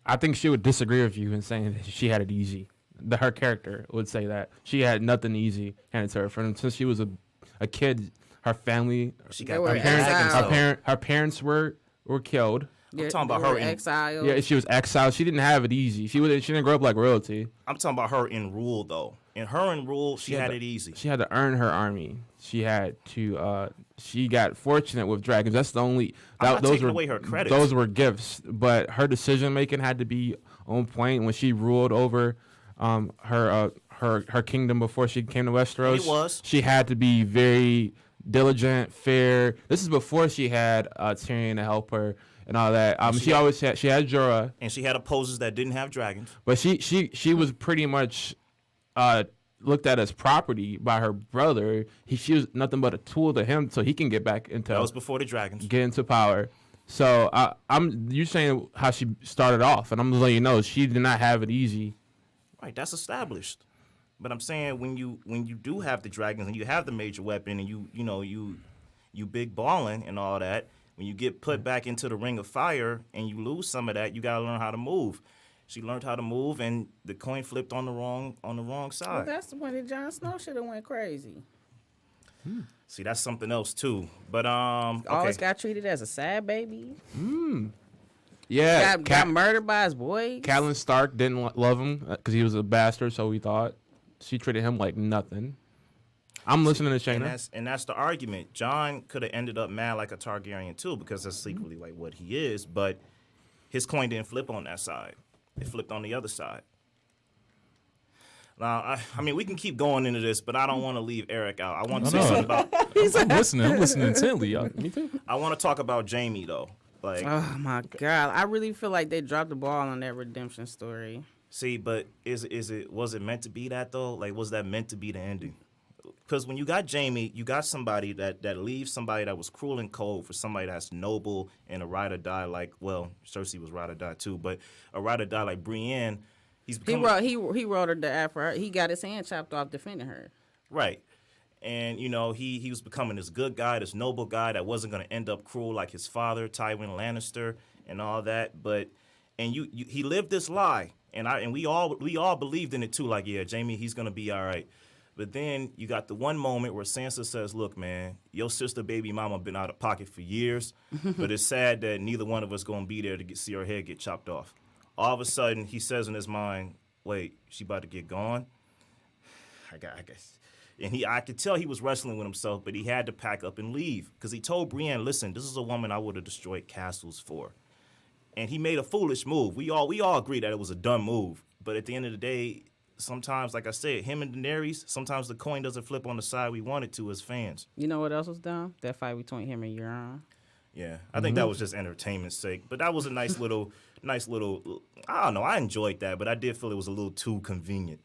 I think she would disagree with you in saying that she had it easy. Her character would say that. She had nothing easy handed to her. Since she was a kid, her family, her parents were killed. I'm talking about her exiled. Yeah, she was exiled. She didn't have it easy. She didn't grow up like royalty. I'm talking about her in rule, though. In her in rule, she had it easy. She had to earn her army. She had to. She got fortunate with dragons. That's the only. I'm not taking away her credits. Those were gifts, but her decision making had to be on point when she ruled over her kingdom before she came to Westeros. It was. She had to be very diligent, fair. This is before she had Tyrion to help her and all that. She had Jorah, and she had opposers that didn't have dragons. but she was pretty much looked at as property by her brother. She was nothing but a tool to him, so he can get back into. That was before the dragons. Get into power. So you're saying how she started off, and I'm just letting you know she did not have it easy. Right, that's established. But I'm saying when you do have the dragons and you have the major weapon and you big balling and all that, when you get put back into the ring of fire and you lose some of that, you gotta learn how to move. She learned how to move, and the coin flipped on the wrong side. Well, that's when Jon Snow should have went crazy. See, that's something else too. But Always got treated as a sad baby. Yeah, Got murdered by his boys. Catelyn Stark didn't love him because he was a bastard, so we thought. She treated him like nothing. I'm listening to Shayna. And that's the argument. Jon could have ended up mad like a Targaryen too, because that's secretly like what he is. But his coin didn't flip on that side; it flipped on the other side. Now, I mean, we can keep going into this, but I don't want to leave Eric out. I want to say something about. I'm listening intently, y'all. Me too. I want to talk about Jaime though. Like, oh my God, I really feel like they dropped the ball on that redemption story. See, but was it meant to be that though? Like, was that meant to be the ending? Because when you got Jaime, you got somebody that leaves somebody that was cruel and cold for somebody that's noble and a ride or die like, well, Cersei was ride or die too, but a ride or die like Brienne, he wrote her the for her. He got his hand chopped off defending her. Right. And, he was becoming this good guy, this noble guy that wasn't going to end up cruel like his father, Tywin Lannister, and all that. But he lived this lie, and we all believed in it too. Like, yeah, Jaime, he's going to be all right. But then you got the one moment where Sansa says, "Look, man, your sister, baby mama, been out of pocket for years, but it's sad that neither one of us going to be there to see her head get chopped off." All of a sudden, he says in his mind, "Wait, she about to get gone?" I guess. And I could tell he was wrestling with himself, but he had to pack up and leave because he told Brienne, "Listen, this is a woman I would have destroyed castles for." And he made a foolish move. We all agree that it was a dumb move, but at the end of the day, sometimes, like I said, him and Daenerys, sometimes the coin doesn't flip on the side we want it to as fans. You know what else was dumb? That fight between him and Euron. Yeah, I think that was just entertainment's sake, but that was a nice little. I don't know. I enjoyed that, but I did feel it was a little too convenient.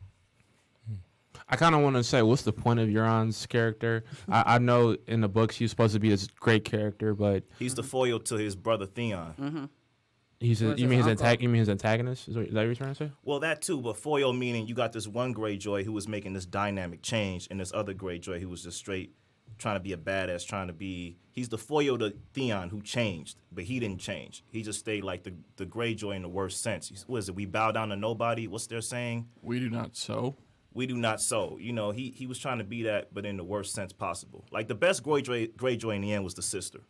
I kind of want to say, what's the point of Euron's character? I know in the books he's supposed to be this great character, but he's the foil to his brother Theon. Mm-hmm. You mean his antagonist? Is that what you're trying to say? Well, that too, but foil meaning you got this one Greyjoy who was making this dynamic change, and this other Greyjoy who was just straight trying to be a badass, he's the foil to Theon who changed, but he didn't change. He just stayed like the Greyjoy in the worst sense. What is it? We bow down to nobody. What's their saying? We do not sow. We do not sow. He was trying to be that, but in the worst sense possible. Like the best Greyjoy in the end was the sister.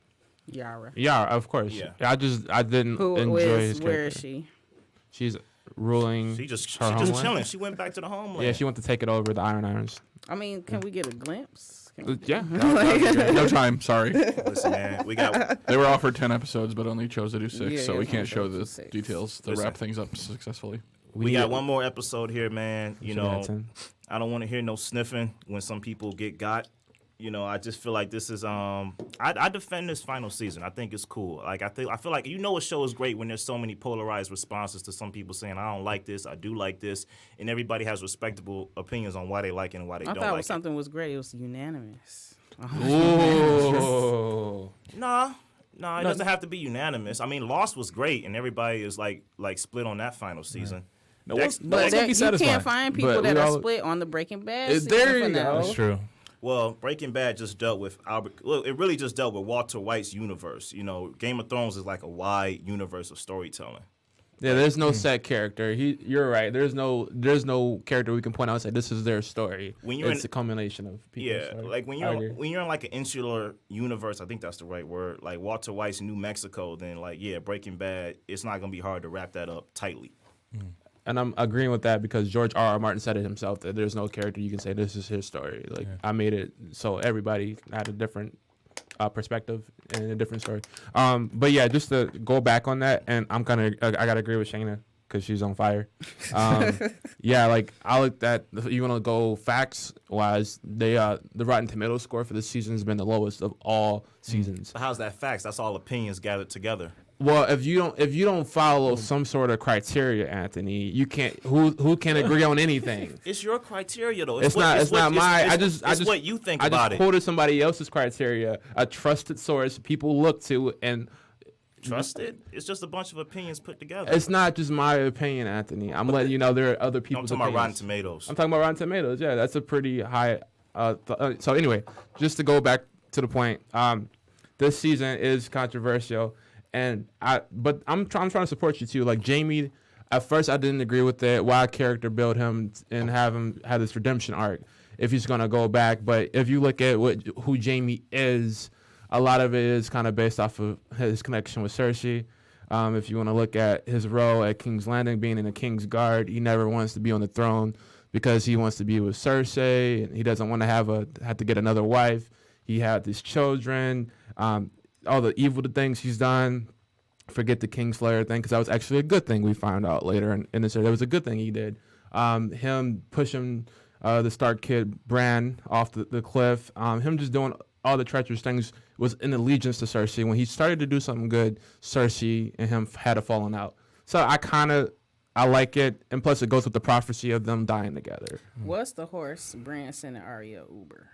Yara. Yeah, of course. Yeah. I didn't Who enjoy is? his Where character. is she? She's ruling. She just her homeland. chilling. She went back to the homeland. Yeah, she went to take it over the Iron Irons. I mean, can we get a glimpse? Can we- Yeah. No time. Sorry. Listen, man, we got They were offered 10 episodes, but only chose to do 6, Yeah, so yeah, we can't show the 6. details to Listen. wrap things up successfully. we got one more episode here, man. You Should've had know, 10. I don't want to hear no sniffing when some people get got. You know, I just feel like this is I defend this final season. I think it's cool. Like I feel like a show is great when there's so many polarized responses to some people saying I don't like this, I do like this, and everybody has respectable opinions on why they like it and why they I don't thought like something was great. It was unanimous. Ooh. it. Nah, it doesn't have to be unanimous. I mean, Lost was great, and everybody is like split on that final season. No, Dex- no But one's gonna be you satisfied. can't find people But that we are all- split on the Breaking Bad. There season you go. finale. That's true. Well, Breaking Bad just dealt with it really just dealt with Walter White's universe. You know, Game of Thrones is like a wide universe of storytelling. Yeah, there's no set character. You're right. There's no character we can point out and say this is their story. When you're it's in- a culmination of people. Yeah, like when you're in like an insular universe, I think that's the right word. Like Walter White's New Mexico, then Breaking Bad. It's not gonna be hard to wrap that up tightly. And I'm agreeing with that because George R.R. Martin said it himself that there's no character you can say this is his story. Like I made it so everybody had a different perspective and a different story. But yeah, just to go back on that, and I gotta agree with Shayna because she's on fire. Yeah, like I looked at you want to go facts wise, the Rotten Tomatoes score for this season has been the lowest of all seasons. So how's that facts? That's all opinions gathered together. Well, if you don't follow some sort of criteria, Anthony, you can't. Who can agree on anything? It's your criteria though. It's not my. I just what you think I about just it. quoted somebody else's criteria, a trusted source people look to, and Trusted? It's just a bunch of opinions put together. it's not just my opinion, Anthony. I'm letting you know there are other I'm people's talking about Rotten opinions. Tomatoes. I'm talking about Rotten Tomatoes. Yeah, that's a pretty high. So anyway, just to go back to the point, this season is controversial, and but I'm trying to support you too. Like Jamie, at first I didn't agree with it. Why character build him and have him have this redemption arc if he's gonna go back. But if you look at who Jamie is, a lot of it is kind of based off of his connection with Cersei. If you want to look at his role at King's Landing, being in the King's Guard, he never wants to be on the throne because he wants to be with Cersei, and he doesn't want to have to get another wife. He had these children, all the evil things he's done. Forget the Kingslayer thing, because that was actually a good thing we found out later in this. That was a good thing he did. Him pushing the Stark kid Bran off the cliff. Him just doing all the treacherous things was in allegiance to Cersei. When he started to do something good, Cersei and him had a falling out. So I like it, and plus it goes with the prophecy of them dying together. What's the horse Branson and Arya Uber?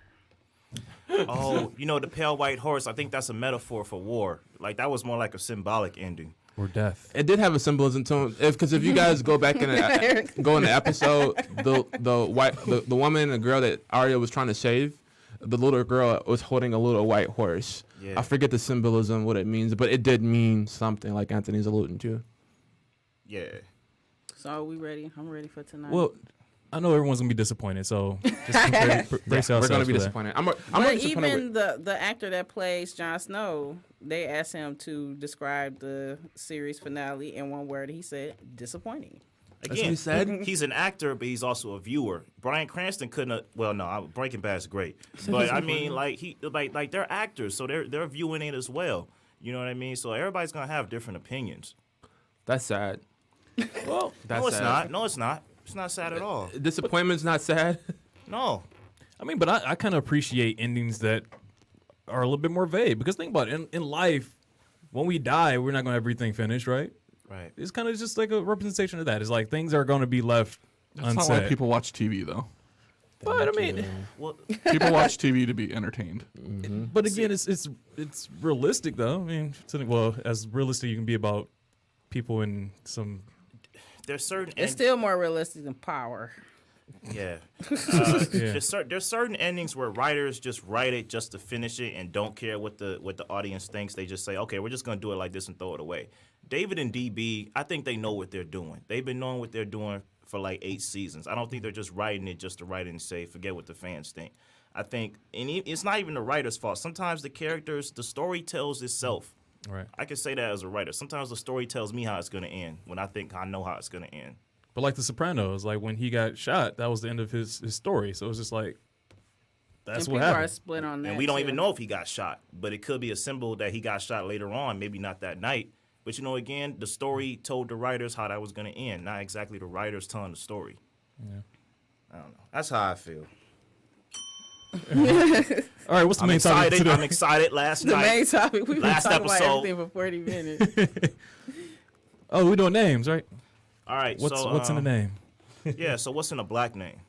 Oh, the pale white horse. I think that's a metaphor for war. Like that was more like a symbolic ending. Or death. It did have a symbolism to him, because if you guys go back in the episode, the woman and the girl that Arya was trying to save, the little girl was holding a little white horse. Yeah. I forget the symbolism, what it means, but it did mean something, like Anthony's alluding to. Yeah. So are we ready? I'm ready for tonight. Well, I know everyone's gonna be disappointed, so just brace We're yourselves gonna be for that. disappointed. I'm but disappointed even the actor that plays Jon Snow, they asked him to describe the series finale in one word. He said disappointing. Again, what he said? He's an actor, but he's also a viewer. Bryan Cranston couldn't have, well, no, Breaking Bad's great. But I mean, like they're actors, so they're viewing it as well. You know what I mean? So everybody's gonna have different opinions. That's sad. Well, That's no, it's sad. not. No, it's not. It's not sad at all. Disappointment's not sad. No. I mean, but I kind of appreciate endings that are a little bit more vague, because think about it. In life, when we die, we're not gonna have everything finished, right? Right. It's kind of just like a representation of that. It's like things are going to be left That's unsaid. not why people watch TV, though. But I mean, Well, People watch TV to be entertained. but again, it's realistic though. I mean, as realistic you can be about people in some. there's certain. It's still more realistic than Power. Yeah. Yeah. There's certain endings where writers just write it just to finish it and don't care what the audience thinks. They just say, okay, we're just gonna do it like this and throw it away. David and DB, I think they know what they're doing. They've been knowing what they're doing for like 8 seasons. I don't think they're just writing it just to write it and say, forget what the fans think. I think, and it's not even the writer's fault. Sometimes the story tells itself. Right. I can say that as a writer. Sometimes the story tells me how it's going to end when I think I know how it's going to end. But like The Sopranos, like when he got shot, that was the end of his story. So it's just like, that's and what people happened. are split on that. And we don't too. even know if he got shot, but it could be a symbol that he got shot later on, maybe not that night. But, again, the story told the writers how that was going to end, not exactly the writers telling the story. Yeah. I don't know. That's how I feel. All right, what's the main topic today? I'm excited. Last The night. main topic. We've been Last talking about episode. everything for 40 minutes. Oh, we're doing names, right? All right. What's in the name? Yeah, so what's in a black name?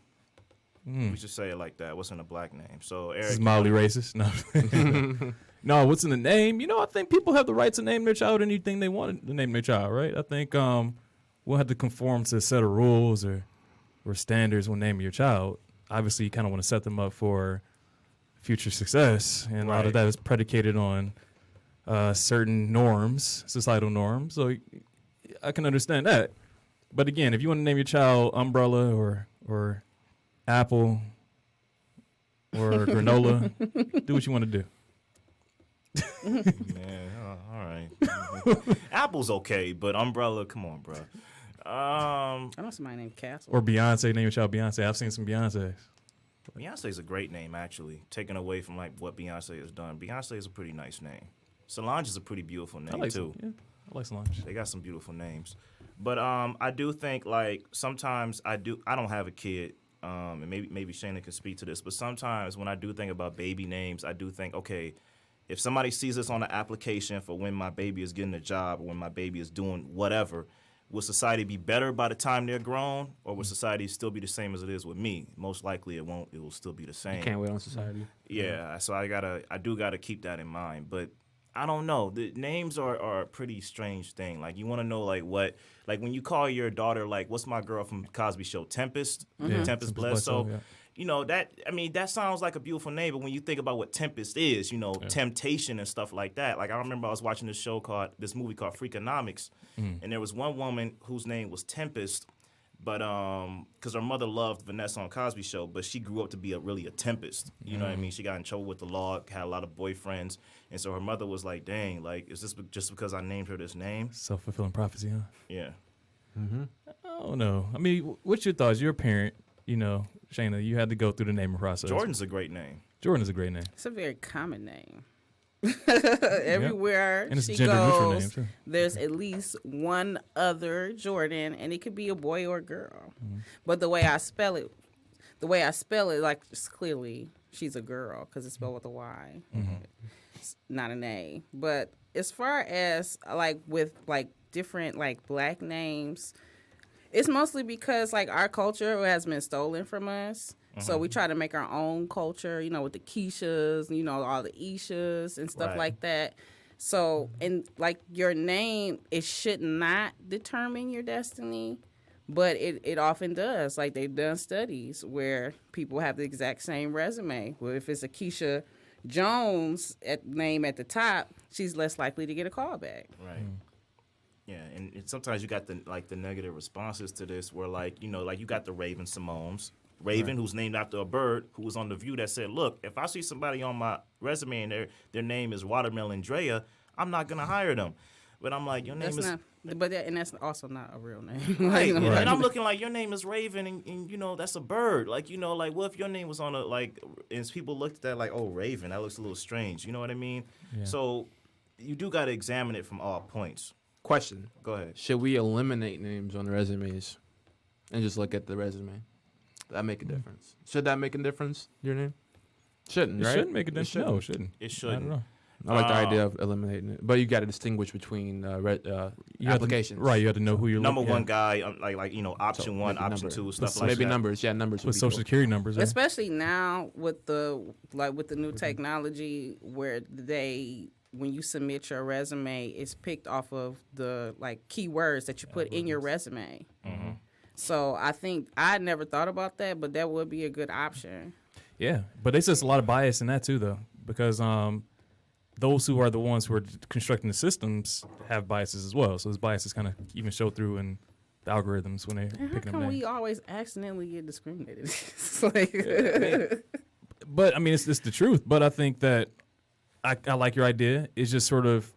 We should say it like that. What's in a black name? So, Eric. This is mildly racist. No. No, what's in the name? I think people have the right to name their child anything they want to name their child, right? I think we'll have to conform to a set of rules or standards when naming your child. Obviously, you kind of want to set them up for future success, and a lot of Right. that is predicated on certain norms, societal norms. So I can understand that. But again, if you want to name your child Umbrella or Apple or granola, do what you want to do. Man, all right. Apple's okay, but Umbrella, come on, bro. I know somebody named Castle. Or Beyonce, name your child Beyonce. I've seen some Beyonces. Beyonce's a great name, actually. Taken away from like what Beyonce has done. Beyonce is a pretty nice name. Solange is a pretty beautiful name too. Yeah, I like Solange. They got some beautiful names. But I do think like sometimes I don't have a kid. And maybe Shayna can speak to this, but sometimes when I do think about baby names, I do think, okay, if somebody sees this on an application for when my baby is getting a job or when my baby is doing whatever, will society be better by the time they're grown, or will society still be the same as it is with me? Most likely it won't. It will still be the same. You can't wait on society. Yeah, so I do gotta keep that in mind. But I don't know. The names are a pretty strange thing. Like you want to know like what, like when you call your daughter like, what's my girl from Cosby Show, Tempest, Tempest Bledsoe. Yeah. That sounds like a beautiful name, but when you think about what Tempest is, temptation and stuff like that. Like I remember I was watching this movie called Freakonomics, and there was one woman whose name was Tempest, but because her mother loved Vanessa on Cosby Show, but she grew up to be really a tempest. You know what I mean? She got in trouble with the law, had a lot of boyfriends, and so her mother was like, "Dang, like is this just because I named her this name?" Self-fulfilling prophecy, huh? Yeah. I don't know. I mean, what's your thoughts? You're a parent, Shayna, you had to go through the naming process. Jordan's a great name. Jordan is a great name. It's a very common name. Everywhere And it's a she gender-neutral goes, name, too. there's at least one other Jordan, and it could be a boy or a girl. But the way I spell it, like just clearly she's a girl because it's spelled with a Y, it's not an A. But as far as like with like different like black names, it's mostly because like our culture has been stolen from us. So we try to make our own culture, with the Keishas, all the Ishas and stuff Right. like that. So, and like your name, it should not determine your destiny, but it often does. Like they've done studies where people have the exact same resume. Well, if it's a Keisha Jones name at the top, she's less likely to get a call back. Right. Yeah, and sometimes you got the negative responses to this, where you got the Raven Simones, who's named after a bird, who was on The View that said, "Look, if I see somebody on my resume and their name is Watermelon Drea, I'm not gonna hire them." But I'm like, your name That's is not, and that's also not a real name. right. Like, And I'm looking like your name is Raven, and that's a bird. Like what if your name was on and people looked at that like, oh, Raven, that looks a little strange. You know what I mean? Yeah. So you do got to examine it from all points. Question: Go ahead. should we eliminate names on resumes and just look at the resume? That make a difference? Should that make a difference? Your name shouldn't, It right? shouldn't make a It difference. shouldn't. No, it shouldn't. It I shouldn't. don't know. I like the idea of eliminating it, but you got to distinguish between You have to- applications. right, you have to know who you're Number looking one at. guy, option one, maybe option number. two, stuff So like Maybe that. numbers. Yeah, numbers. would With be social cool. security numbers. Right? especially now with the new technology where when you submit your resume, it's picked off of the keywords that you put in your resume. So I think I never thought about that, but that would be a good option. Yeah, but there's just a lot of bias in that too, though, because those who are the ones who are constructing the systems have biases as well. So those biases kind of even show through in the algorithms when they're And how picking come them we names. always accidentally get discriminated? It's like, But I mean, it's the truth. But I think that I like your idea. It's just sort of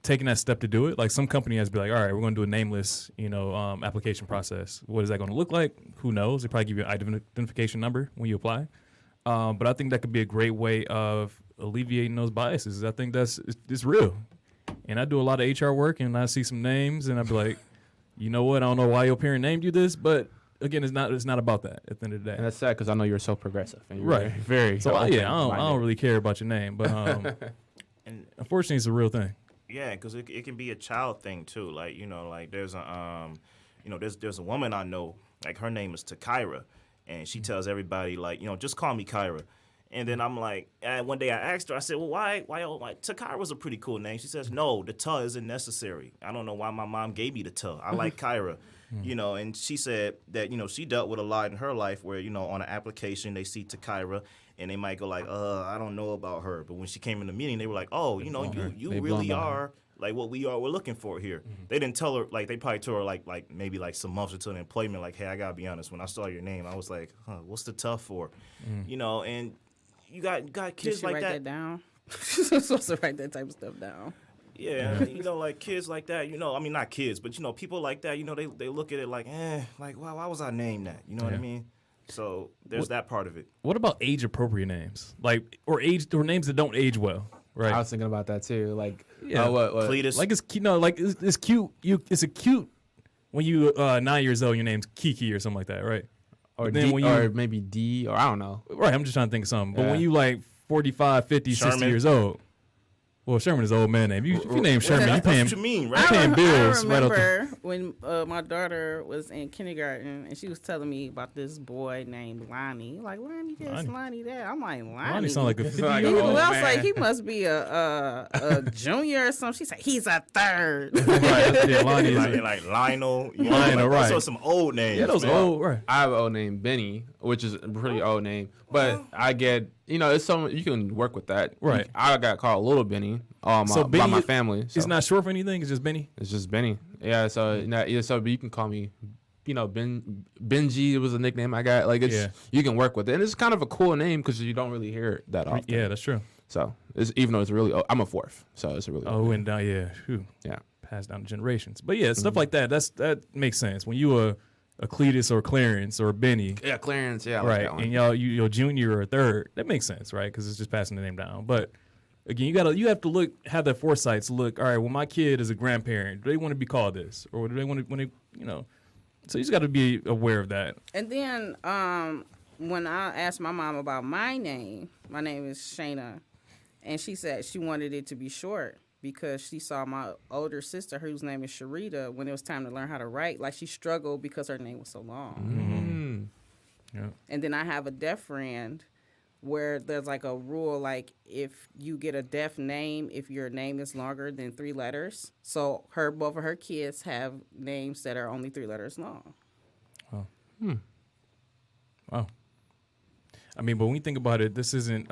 taking that step to do it. Like some company has to be like, all right, we're going to do a nameless, application process. What is that going to look like? Who knows? They probably give you an identification number when you apply. But I think that could be a great way of alleviating those biases. I think it's real. And I do a lot of HR work, and I see some names, and I'd be like, you know what? I don't know why your parent named you this, but again, it's not about that at the end of the day. And that's sad because I know you're so progressive. And you're Right. Very. So I don't really care about your name, but And unfortunately, it's a real thing. yeah, because it can be a child thing too. Like there's a there's a woman I know, like her name is Takira, and she tells everybody like just call me Kyra. And then I'm like, one day I asked her, I said, well, why Takira was a pretty cool name. She says, no, the "ta" isn't necessary. I don't know why my mom gave me the "ta." I like Kyra, and she said that, she dealt with a lot in her life where, on an application, they see Takira and they might go like, I don't know about her. But when she came in the meeting, they were like, oh, you They really blown by are like what we're looking for here. They didn't tell her, like they probably told her like maybe like some months into the employment, like, hey, I gotta be honest, when I saw your name, I was like, what's the "tough" for? And you got kids like write that. down? She's supposed to write that type of stuff down. Yeah, like kids like that, I mean, not kids, but, people like that, they look at it like, like, why was I named that? You know what I mean? So there's that part of it. What about age-appropriate names? Like, or names that don't age well, right? I was thinking about that too. Like, Yeah. what? Cletus. Like, it's cute. It's a cute when you 9 years old, your name's Kiki or something like that, right? Or But then D, when you- or maybe D, or I don't know. Right, I'm just trying to think of something. But Yeah. when you like 45, 50, 60 Sherman. years old, well, Sherman is an old man name. If you name Sherman, you That's pay what him. you mean, I right? paying bills I right out remember when my daughter was in kindergarten and she was telling me about this boy named Lonnie. Like, Lonnie this, Lonnie. Lonnie that. I'm like, Lonnie. Lonnie sound like a 50 like year He, an old. old I was man. like, he must be a junior or something. She said, he's a third. Right, yeah, Lonnie is like Lionel. Lionel, right. So some old names. yeah, those man. old, right? I have an old name, Benny, which is a pretty old name. But I get, it's some you can work with that. Right. I got called Little Benny by Benny my family. So It's not short for anything. It's just Benny. it's just Benny. Yeah. So but you can call me, Benji was a nickname I got. Like it's Yeah. you can work with it, and it's kind of a cool name because you don't really hear it that often. Yeah, that's true. So it's even though it's really, I'm a fourth, so it's a really. Oh, and down, yeah, whew, Yeah. passed down to generations. But yeah, stuff like that. That makes sense. When you a Cletus or Clarence or Benny, Yeah, Clarence. Yeah. I like right, that one. and you're junior or a third, that makes sense, right? Because it's just passing the name down. But again, you have to have that foresight to look. All right, well, my kid is a grandparent. Do they want to be called this, or do they want to when they So you just got to be aware of that. And then when I asked my mom about my name is Shayna, and she said she wanted it to be short because she saw my older sister, whose name is Sharita, when it was time to learn how to write, like she struggled because her name was so long. Yeah. And then I have a deaf friend where there's like a rule, like if you get a deaf name, if your name is longer than 3 letters. So both of her kids have names that are only 3 letters long. Wow. I mean, but when you think about it, this isn't.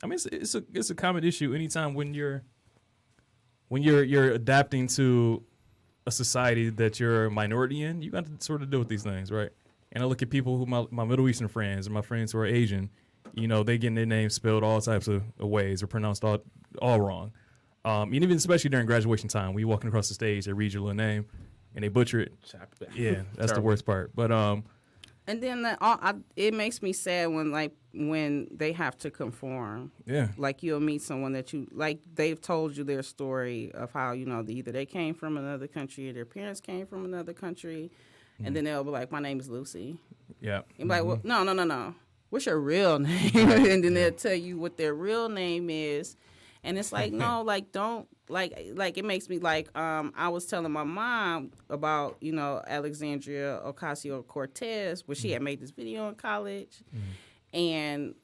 It's a common issue anytime when you're adapting to a society that you're a minority in. You got to sort of deal with these things, right? And I look at people who my Middle Eastern friends or my friends who are Asian. They getting their names spelled all types of ways or pronounced all wrong. And even especially during graduation time, when you're walking across the stage, they read your little name and they butcher it. Yeah, that's the worst part. But And then it makes me sad when they have to conform. yeah, Like you'll meet someone that they've told you their story of how either they came from another country or their parents came from another country, and then they'll be like, "My name is Lucy." yeah. And be like, "Well, no. What's your real name?" And then they'll tell you what their real name is, and it's like, no, like don't. Like it makes me I was telling my mom about Alexandria Ocasio-Cortez, where she had made this video in college, and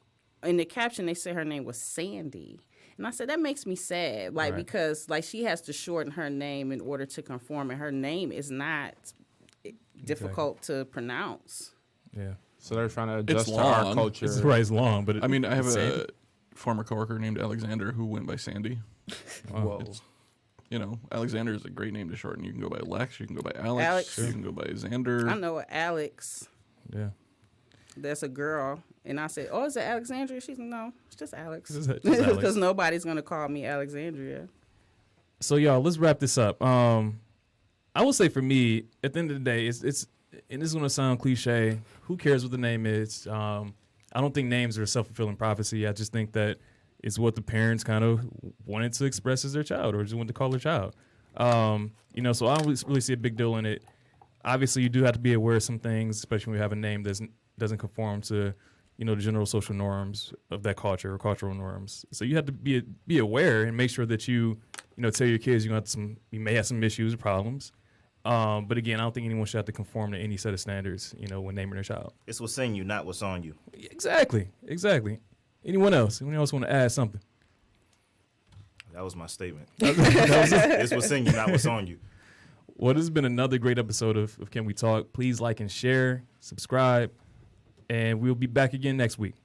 in the caption they said her name was Sandy, and I said that makes me sad, Right. because she has to shorten her name in order to conform, and her name is not difficult to pronounce. Yeah. So they're trying to adjust to long. our culture. It's right, it's long, but I mean, I have a Sandy. former coworker named Alexander who went by Sandy. Whoa. It's, Alexander is a great name to shorten. You can go by Lex, you can go by Alex, Alex. you can go by Xander. I know Alex. Yeah. that's a girl, and I said, "Oh, is it Alexandria?" She's like, "No, it's just Alex." Just Alex. Because nobody's gonna call me Alexandria. So y'all, let's wrap this up. I will say for me, at the end of the day, it's and this is gonna sound cliche. Who cares what the name is? I don't think names are a self-fulfilling prophecy. I just think that it's what the parents kind of wanted to express as their child, or just wanted to call their child. So I don't really see a big deal in it. Obviously, you do have to be aware of some things, especially when you have a name that doesn't conform to, the general social norms of that culture or cultural norms. So you have to be aware and make sure that you tell your kids you may have some issues or problems. But again, I don't think anyone should have to conform to any set of standards, when naming their child. It's what's in you, not what's on you. Exactly. Anyone else? Anyone else want to add something? That was my statement. It's what's in you, not what's on you. Well, this has been another great episode of Can We Talk. Please like and share, subscribe, and we'll be back again next week.